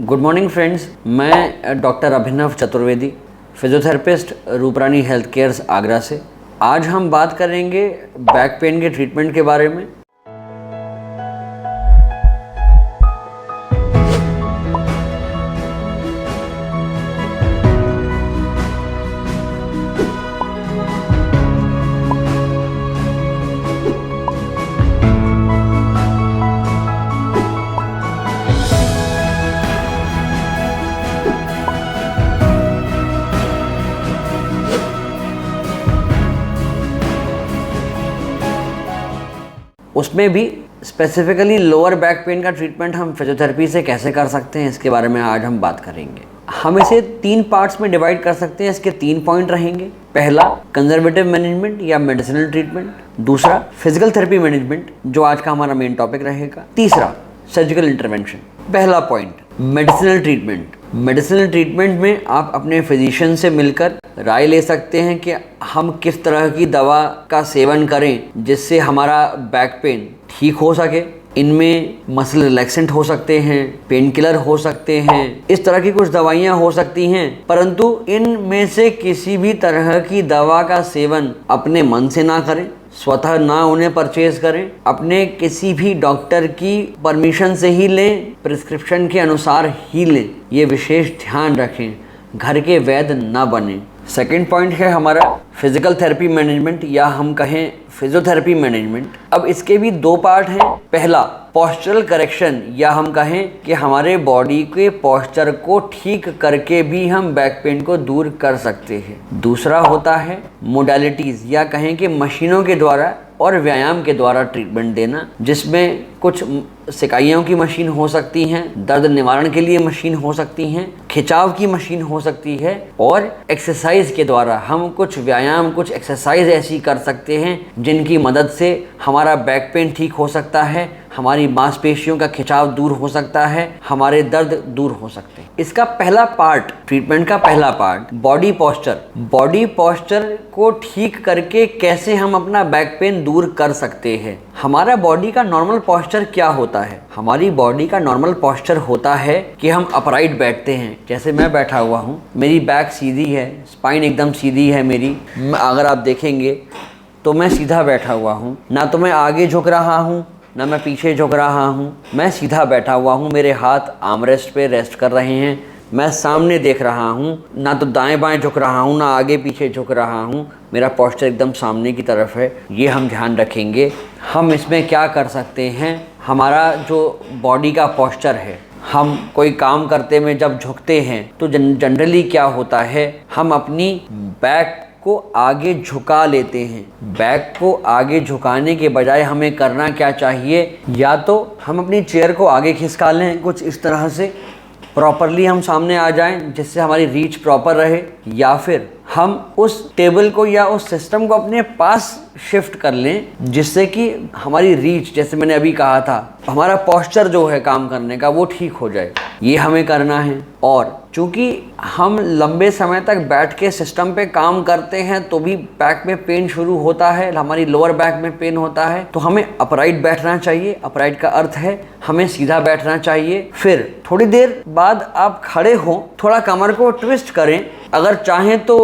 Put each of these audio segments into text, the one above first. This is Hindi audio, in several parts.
गुड मॉर्निंग फ्रेंड्स, मैं doctor Abhinav Chaturvedi, physiotherapist, Rooprani health cares Agra से। आज हम बात करेंगे बैक पेन के ट्रीटमेंट के बारे में। उसमें भी स्पेसिफिकली लोअर बैक पेन का ट्रीटमेंट हम फिजियोथेरेपी से कैसे कर सकते हैं, इसके बारे में आज हम बात करेंगे। हम इसे 3 पार्ट्स में डिवाइड कर सकते हैं। इसके 3 पॉइंट रहेंगे। पहला, कंजर्वेटिव मैनेजमेंट या मेडिसिनल ट्रीटमेंट। दूसरा, फिजिकल थेरेपी मैनेजमेंट, जो आज का हमारा मेन टॉपिक रहेगा। तीसरा, सर्जिकल इंटरवेंशन। पहला point, medicinal treatment. Medicinal treatment में आप अपने फिजिशियन से मिलकर राय ले सकते हैं कि हम किस तरह की दवा का सेवन करें जिससे हमारा बैक पेन ठीक हो सके। इनमें मसल रिलैक्सेंट हो सकते हैं, पेन किलर हो सकते हैं, इस तरह की कुछ दवाइयाँ हो सकती हैं। परंतु इनमें से किसी भी तरह की दवा का सेवन अपने मन से ना करें, स्वतः ना उन्हें परचेज करें, अपने किसी भी डॉक्टर की परमिशन से ही लें, प्रिस्क्रिप्शन के अनुसार ही लें। ये विशेष ध्यान रखें, घर के वैद्य ना बने। सेकेंड पॉइंट है हमारा फिजिकल थेरेपी मैनेजमेंट या हम कहें फिजियोथेरेपी मैनेजमेंट। अब इसके भी 2 पार्ट हैं। पहला, पोस्चरल करेक्शन या हम कहें कि हमारे बॉडी के पोस्चर को ठीक करके भी हम बैक पेन को दूर कर सकते हैं। दूसरा होता है मोडालिटीज़ या कहें कि मशीनों के द्वारा और व्यायाम के द्वारा ट्रीटमेंट देना, जिसमें कुछ सिकाइयों की मशीन हो सकती हैं, दर्द निवारण के लिए मशीन हो सकती हैं, खिंचाव की मशीन हो सकती है, और एक्सरसाइज के द्वारा हम कुछ व्यायाम, कुछ एक्सरसाइज ऐसी कर सकते हैं जिनकी मदद से हमारा बैक पेन ठीक हो सकता है, हमारी मांसपेशियों का खिंचाव दूर हो सकता है, हमारे दर्द दूर हो सकते हैं। इसका पहला पार्ट, ट्रीटमेंट का पहला part, body posture. Body posture को ठीक करके कैसे हम अपना बैक पेन दूर कर सकते हैं। हमारा बॉडी का नॉर्मल पोस्चर क्या होता है? हमारी बॉडी का नॉर्मल पोस्चर होता है कि हम अपराइट बैठते हैं। जैसे मैं बैठा हुआ हूँ, मेरी बैक सीधी है, स्पाइन एकदम सीधी है मेरी। अगर आप देखेंगे तो मैं सीधा बैठा हुआ हूँ, ना तो मैं आगे झुक रहा हूँ ना मैं पीछे झुक रहा हूँ, मैं सीधा बैठा हुआ हूँ। मेरे हाथ आर्मरेस्ट पे रेस्ट कर रहे हैं, मैं सामने देख रहा हूँ, ना तो दाएं बाएं झुक रहा हूँ ना आगे पीछे झुक रहा हूँ। मेरा पोस्चर एकदम सामने की तरफ है। ये हम ध्यान रखेंगे। हम इसमें क्या कर सकते हैं, हमारा जो बॉडी का पोस्चर है, हम कोई काम करते में जब झुकते हैं तो जनरली क्या होता है, हम अपनी बैक को आगे झुका लेते हैं। बैक को आगे झुकाने के बजाय हमें करना क्या चाहिए, या तो हम अपनी चेयर को आगे खिसका लें कुछ इस तरह से, प्रॉपरली हम सामने आ जाएं जिससे हमारी रीच प्रॉपर रहे, या फिर हम उस टेबल को या उस सिस्टम को अपने पास शिफ्ट कर लें जिससे कि हमारी रीच, जैसे मैंने अभी कहा था, हमारा पोस्चर जो है काम करने का वो ठीक हो जाए। ये हमें करना है। और चूंकि हम लंबे समय तक बैठ के सिस्टम पे काम करते हैं तो भी बैक में पेन शुरू होता है, हमारी लोअर बैक में पेन होता है, तो हमें अपराइट बैठना चाहिए। अपराइट का अर्थ है हमें सीधा बैठना चाहिए। फिर थोड़ी देर बाद आप खड़े हो, थोड़ा कमर को ट्विस्ट करें, अगर चाहें तो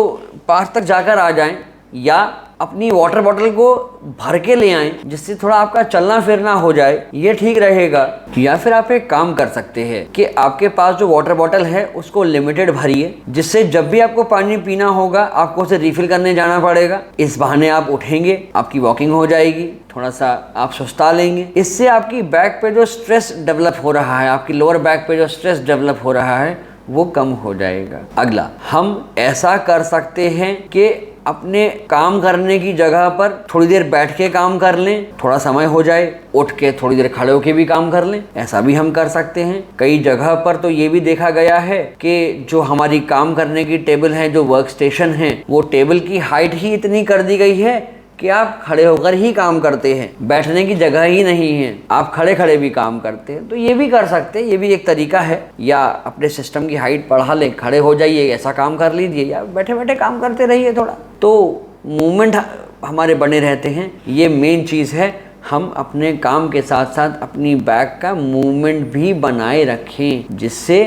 पास तक जाकर आ जाएं, या अपनी वाटर बॉटल को भर के ले आएं जिससे थोड़ा आपका चलना फिरना हो जाए, ये ठीक रहेगा। या फिर आप एक काम कर सकते हैं कि आपके पास जो वाटर बॉटल है उसको लिमिटेड भरिए, जिससे जब भी आपको पानी पीना होगा आपको उसे रिफिल करने जाना पड़ेगा। इस बहाने आप उठेंगे, आपकी वॉकिंग हो जाएगी, थोड़ा सा आप सुस्ता लेंगे। इससे आपकी बैक पे जो स्ट्रेस डेवलप हो रहा है, आपकी लोअर बैक पे जो स्ट्रेस डेवलप हो रहा है वो कम हो जाएगा। अगला, हम ऐसा कर सकते हैं कि अपने काम करने की जगह पर थोड़ी देर बैठ के काम कर लें, थोड़ा समय हो जाए, उठ के थोड़ी देर खड़े होके भी काम कर लें, ऐसा भी हम कर सकते हैं। कई जगह पर तो ये भी देखा गया है कि जो हमारी काम करने की टेबल है, जो वर्क स्टेशन है, वो टेबल की हाइट ही इतनी कर दी गई है कि आप खड़े होकर ही काम करते हैं, बैठने की जगह ही नहीं है, आप खड़े खड़े भी काम करते हैं। तो ये भी कर सकते हैं, ये भी एक तरीका है। या अपने सिस्टम की हाइट बढ़ा लें, खड़े हो जाइए, ऐसा काम कर लीजिए, या बैठे बैठे काम करते रहिए थोड़ा, तो मूवमेंट हमारे बने रहते हैं। ये मेन चीज़ है। हम अपने काम के साथ साथ अपनी बैक का मूवमेंट भी बनाए रखें, जिससे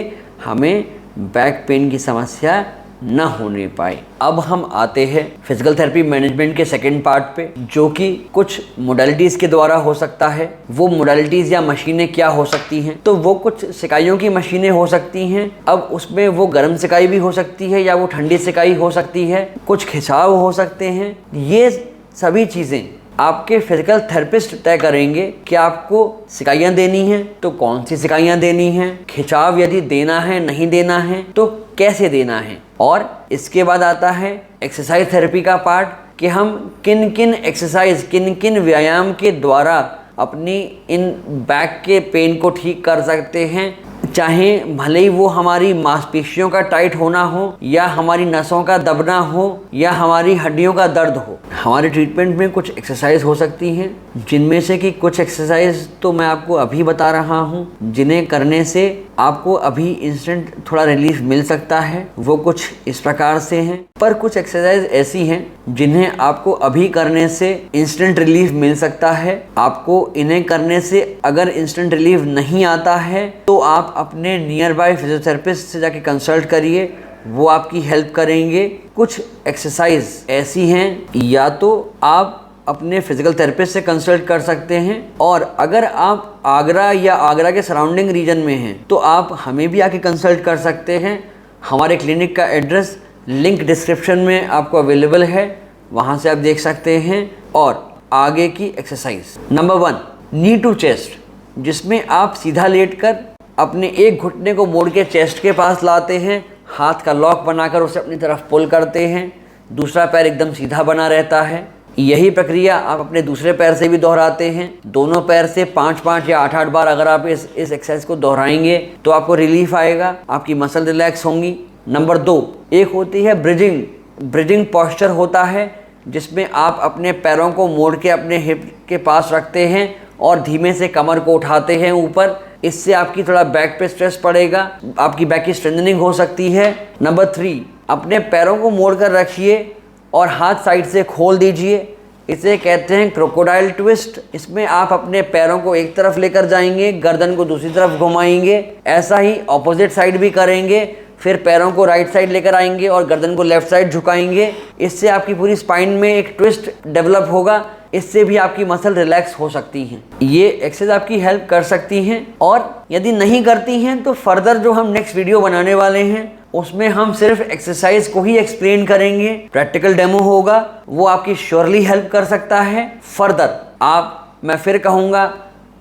हमें बैक पेन की समस्या न होने पाए। अब हम आते हैं फिजिकल थेरेपी मैनेजमेंट के सेकंड पार्ट पे, जो कि कुछ मोडालिटीज़ के द्वारा हो सकता है। वो मोडालिटीज़ या मशीनें क्या हो सकती हैं? तो वो कुछ सिकाइयों की मशीनें हो सकती हैं। अब उसमें वो गर्म सिकाई भी हो सकती है या वो ठंडी सिकाई हो सकती है, कुछ खिंचाव हो सकते हैं। ये सभी चीज़ें आपके फिजिकल थेरेपिस्ट तय करेंगे कि आपको सिकाइयाँ देनी हैं तो कौन सी सिकाइयाँ देनी हैं, खिंचाव यदि देना है नहीं देना है तो कैसे देना है। और इसके बाद आता है एक्सरसाइज थेरेपी का पार्ट, कि हम किन किन एक्सरसाइज, किन किन व्यायाम के द्वारा अपनी इन बैक के पेन को ठीक कर सकते हैं। चाहे भले ही वो हमारी मांसपेशियों का टाइट होना हो या हमारी नसों का दबना हो या हमारी हड्डियों का दर्द हो, हमारे ट्रीटमेंट में कुछ एक्सरसाइज हो सकती हैं, जिनमें से कि कुछ एक्सरसाइज तो मैं आपको अभी बता रहा हूँ, जिन्हें करने से आपको अभी इंस्टेंट थोड़ा रिलीफ मिल सकता है। वो कुछ इस प्रकार से हैं। पर कुछ एक्सरसाइज ऐसी हैं जिन्हें आपको अभी करने से इंस्टेंट रिलीफ मिल सकता है। आपको इन्हें करने से अगर इंस्टेंट रिलीफ नहीं आता है तो आप अपने नियर बाय फिजियोथेरेपिस्ट से जाके कंसल्ट करिए, वो आपकी हेल्प करेंगे। कुछ एक्सरसाइज ऐसी हैं, या तो आप अपने फिजिकल थेरेपिस्ट से कंसल्ट कर सकते हैं, और अगर आप आगरा या आगरा के सराउंडिंग रीजन में हैं तो आप हमें भी आके कंसल्ट कर सकते हैं। हमारे क्लिनिक का एड्रेस लिंक डिस्क्रिप्शन में आपको अवेलेबल है, वहाँ से आप देख सकते हैं। और आगे की exercise number 1, knee to chest, जिसमें आप सीधा लेटकर अपने एक घुटने को मोड़ के चेस्ट के पास लाते हैं, हाथ का लॉक बनाकर उसे अपनी तरफ पुल करते हैं, दूसरा पैर एकदम सीधा बना रहता है। यही प्रक्रिया आप अपने दूसरे पैर से भी दोहराते हैं। दोनों पैर से 5-5 या 8-8 बार अगर आप इस एक्सरसाइज को दोहराएंगे तो आपको रिलीफ आएगा, आपकी मसल रिलैक्स होंगी। नंबर 2, एक होती है ब्रिजिंग पॉस्चर होता है, जिसमें आप अपने पैरों को मोड़ के अपने हिप के पास रखते हैं और धीमे से कमर को उठाते हैं ऊपर। इससे आपकी थोड़ा बैक पे स्ट्रेस पड़ेगा, आपकी बैक की स्ट्रेंथनिंग हो सकती है। नंबर 3, अपने पैरों को मोड़ कर रखिए और हाथ साइड से खोल दीजिए। इसे कहते हैं क्रोकोडाइल ट्विस्ट। इसमें आप अपने पैरों को एक तरफ लेकर जाएंगे, गर्दन को दूसरी तरफ घुमाएंगे। ऐसा ही ऑपोजिट साइड भी करेंगे, फिर पैरों को राइट साइड लेकर आएंगे और गर्दन को लेफ्ट साइड झुकाएंगे। इससे आपकी पूरी स्पाइन में एक ट्विस्ट डेवलप होगा, इससे भी आपकी मसल रिलैक्स हो सकती हैं। ये एक्सरसाइज आपकी हेल्प कर सकती हैं। और यदि नहीं करती हैं तो फर्दर जो हम नेक्स्ट वीडियो बनाने वाले हैं उसमें हम सिर्फ एक्सरसाइज को ही एक्सप्लेन करेंगे, प्रैक्टिकल डेमो होगा, वो आपकी श्योरली हेल्प कर सकता है। फर्दर मैं फिर कहूँगा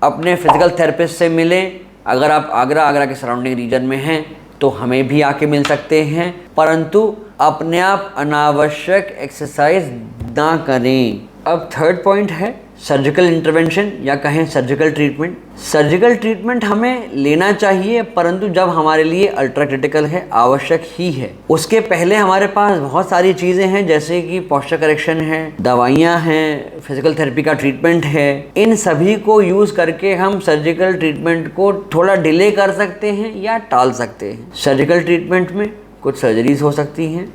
अपने फिजिकल थेरेपिस्ट से मिलें। अगर आप आगरा के सराउंडिंग रीजन में हैं तो हमें भी आके मिल सकते हैं, परंतु अपने आप अनावश्यक एक्सरसाइज ना करें। अब थर्ड पॉइंट है सर्जिकल इंटरवेंशन या कहें सर्जिकल ट्रीटमेंट। सर्जिकल ट्रीटमेंट हमें लेना चाहिए, परंतु जब हमारे लिए अल्ट्रा क्रिटिकल है, आवश्यक ही है। उसके पहले हमारे पास बहुत सारी चीज़ें हैं, जैसे कि पोस्चर करेक्शन है, दवाइयाँ हैं, फिजिकल थेरेपी का ट्रीटमेंट है। इन सभी को यूज़ करके हम सर्जिकल ट्रीटमेंट को थोड़ा डिले कर सकते हैं या टाल सकते हैं। सर्जिकल ट्रीटमेंट में कुछ सर्जरीज हो सकती हैं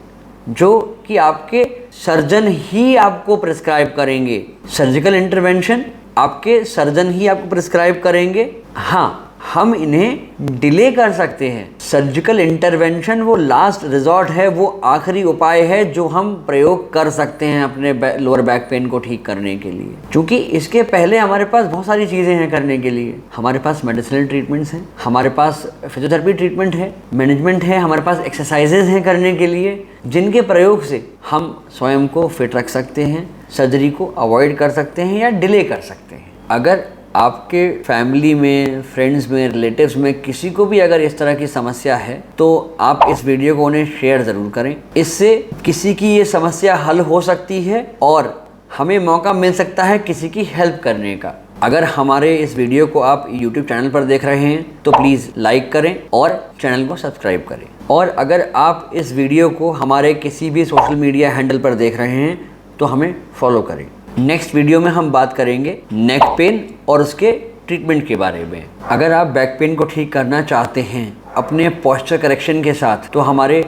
जो कि आपके सर्जन ही आपको प्रिस्क्राइब करेंगे। सर्जिकल इंटरवेंशन आपके सर्जन ही आपको प्रिस्क्राइब करेंगे। हाँ, हम इन्हें डिले कर सकते हैं। सर्जिकल इंटरवेंशन वो लास्ट रिजॉर्ट है, वो आखिरी उपाय है जो हम प्रयोग कर सकते हैं अपने लोअर बैक पेन को ठीक करने के लिए। क्योंकि इसके पहले हमारे पास बहुत सारी चीज़ें हैं करने के लिए। हमारे पास मेडिसिनल ट्रीटमेंट्स हैं, हमारे पास फिजियोथेरेपी ट्रीटमेंट है, मैनेजमेंट है, हमारे पास एक्सरसाइजेज हैं करने के लिए, जिनके प्रयोग से हम स्वयं को फिट रख सकते हैं, सर्जरी को अवॉइड कर सकते हैं या डिले कर सकते हैं। अगर आपके फैमिली में, फ्रेंड्स में, रिलेटिव्स में किसी को भी अगर इस तरह की समस्या है तो आप इस वीडियो को उन्हें शेयर ज़रूर करें। इससे किसी की ये समस्या हल हो सकती है और हमें मौका मिल सकता है किसी की हेल्प करने का। अगर हमारे इस वीडियो को आप YouTube चैनल पर देख रहे हैं तो प्लीज़ लाइक करें और चैनल को सब्सक्राइब करें। और अगर आप इस वीडियो को हमारे किसी भी सोशल मीडिया हैंडल पर देख रहे हैं तो हमें फॉलो करें। नेक्स्ट वीडियो में हम बात करेंगे नेक पेन और उसके ट्रीटमेंट के बारे में। अगर आप बैक पेन को ठीक करना चाहते हैं अपने पोस्चर करेक्शन के साथ तो हमारे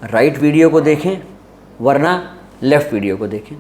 राइट वीडियो को देखें, वरना लेफ़्ट वीडियो को देखें।